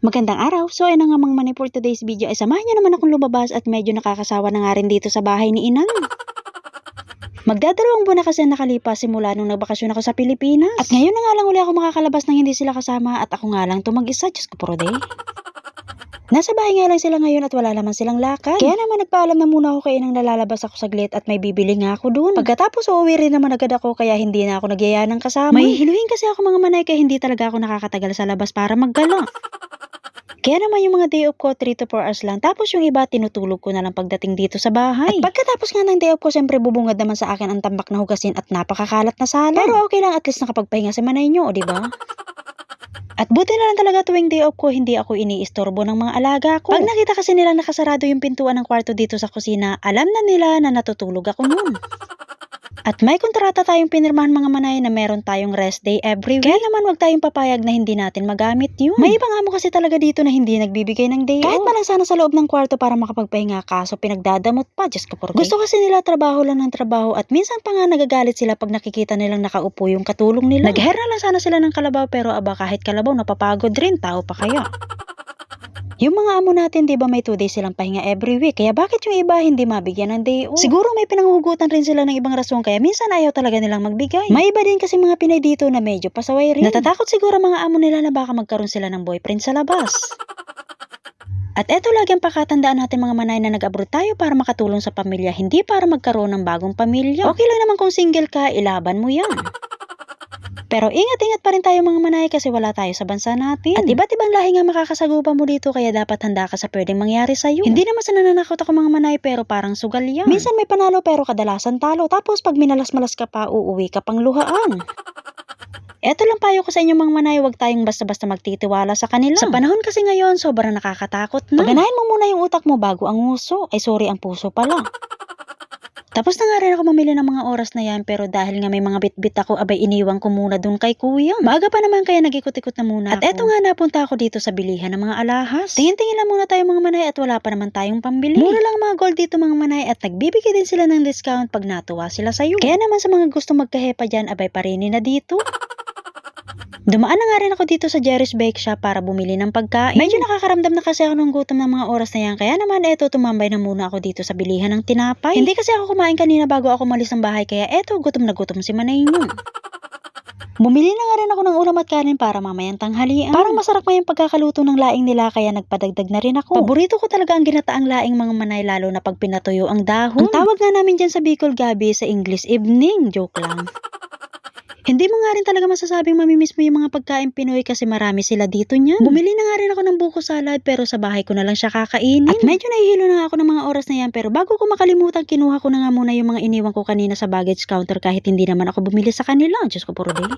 Magandang araw. So, ayun na nga mga manay for today's video ay samahan niyo naman akong lumabas at medyo nakakasawa na nga rin dito sa bahay ni Inang. Magdadalawang buwan na kasi nakalipas simula nung nagbakasyon ako sa Pilipinas. At ngayon na nga lang uli ako makakalabas nang hindi sila kasama at ako nga lang tumag-isa. Diyos ko puro day. Nasa bahay nga lang sila ngayon at wala naman silang lakad. Kaya naman nagpaalam na muna ako kay Inang na lalabas ako saglit at may bibili nga ako dun. Pagkatapos uuwi rin naman agad ako kaya hindi na ako nagyaya ng kasama. May hiluhin kasi ako mga manay kaya hindi talaga ako nakakatagal sa labas para maggala. Kaya naman yung mga day off ko 3 to 4 hours lang. Tapos yung iba tinutulog ko na lang pagdating dito sa bahay. At pagkatapos nga ng day off ko, syempre bubungad naman sa akin ang tambak na hugasin at napakakalat na sala. Pero okay lang, at least nakapagpahinga si manay nyo, o diba? At buti na lang talaga tuwing day off ko, hindi ako iniistorbo ng mga alaga ko. Pag nakita kasi nila nakasarado yung pintuan ng kwarto dito sa kusina, alam na nila na natutulog ako nun. At may kontrata tayong pinirmahan mga manay na meron tayong rest day every week. Kaya naman wag tayong papayag na hindi natin magamit yun. May ibang amo kasi talaga dito na hindi nagbibigay ng day off. Kahit man lang sana sa loob ng kwarto para makapagpahinga, kaso pinagdadamot pa. Diyos ko, gusto kasi nila trabaho lang ng trabaho at minsan pa nga nagagalit sila pag nakikita nilang nakaupo yung katulong nila. Nag-hair na lang sana sila ng kalabaw pero aba kahit kalabaw napapagod rin, tao pa kaya. Yung mga amo natin, di ba may 2 days silang pahinga every week? Kaya bakit yung iba hindi mabigyan ng day off? Siguro may pinanghugutan rin sila ng ibang rason kaya minsan ayaw talaga nilang magbigay. May iba din kasi mga Pinay dito na medyo pasaway rin. Natatakot siguro mga amo nila na baka magkaroon sila ng boyfriend sa labas. At eto lagi ang pakatandaan natin mga manay na nag-abroad tayo para makatulong sa pamilya, hindi para magkaroon ng bagong pamilya. Okay lang naman kung single ka, ilaban mo yan. Pero ingat-ingat pa rin tayo mga manay kasi wala tayo sa bansa natin. At iba't ibang lahi nga makakasagupa mo dito kaya dapat handa ka sa pwedeng mangyari sa'yo. Hindi naman sa nananakot ako mga manay pero parang sugal yan. Minsan may panalo pero kadalasan talo. Tapos pag minalas-malas ka pa, uuwi ka pang luhaan. Eto lang payo ko sa inyo mga manay, huwag tayong basta-basta magtitiwala sa kanila. Sa panahon kasi ngayon, sobrang nakakatakot na. Paganahin mo muna yung utak mo bago ang uso. Ay sorry, ang puso pala. Tapos na nga rin ako mamili ng mga oras na yan pero dahil nga may mga bit-bit ako abay iniwan ko muna dun kay kuya. Maaga pa naman kaya nag-ikot-ikot na muna ako. At eto nga napunta ako dito sa bilihan ng mga alahas. Tingin-tingin lang muna tayo mga manay at wala pa naman tayong pambili. Mura lang mga gold dito mga manay at nagbibigay din sila ng discount pag natuwa sila sa'yo. Kaya naman sa mga gusto magkahepa dyan abay parinin na dito. Dumaan na nga rin ako dito sa Jerry's Bake Shop para bumili ng pagkain. Medyo nakakaramdam na kasi ako ng gutom ng mga oras na yan. Kaya naman eto, tumambay na muna ako dito sa bilihan ng tinapay. Hindi kasi ako kumain kanina bago ako malis ng bahay. Kaya eto, gutom na gutom si manay nyo. Bumili na nga rin ako ng ulam at kanin para mamayang tanghalian. Parang masarap nga yung pagkakaluto ng laing nila kaya nagpadagdag na rin ako. Paborito ko talaga ang ginataang laing mga manay lalo na pag pinatuyo ang dahon. Ang tawag nga namin dyan sa Bicol gabi, sa English evening. Joke lang. Hindi mo nga rin talaga masasabing mamimiss mo yung mga pagkain Pinoy kasi marami sila dito niyan. Bumili na nga rin ako ng buko salad pero sa bahay ko na lang siya kakainin. At medyo nahihilo na ako ng mga oras na yan pero bago ko makalimutan kinuha ko na nga muna yung mga iniwan ko kanina sa baggage counter kahit hindi naman ako bumili sa kanila. Diyos ko puro day.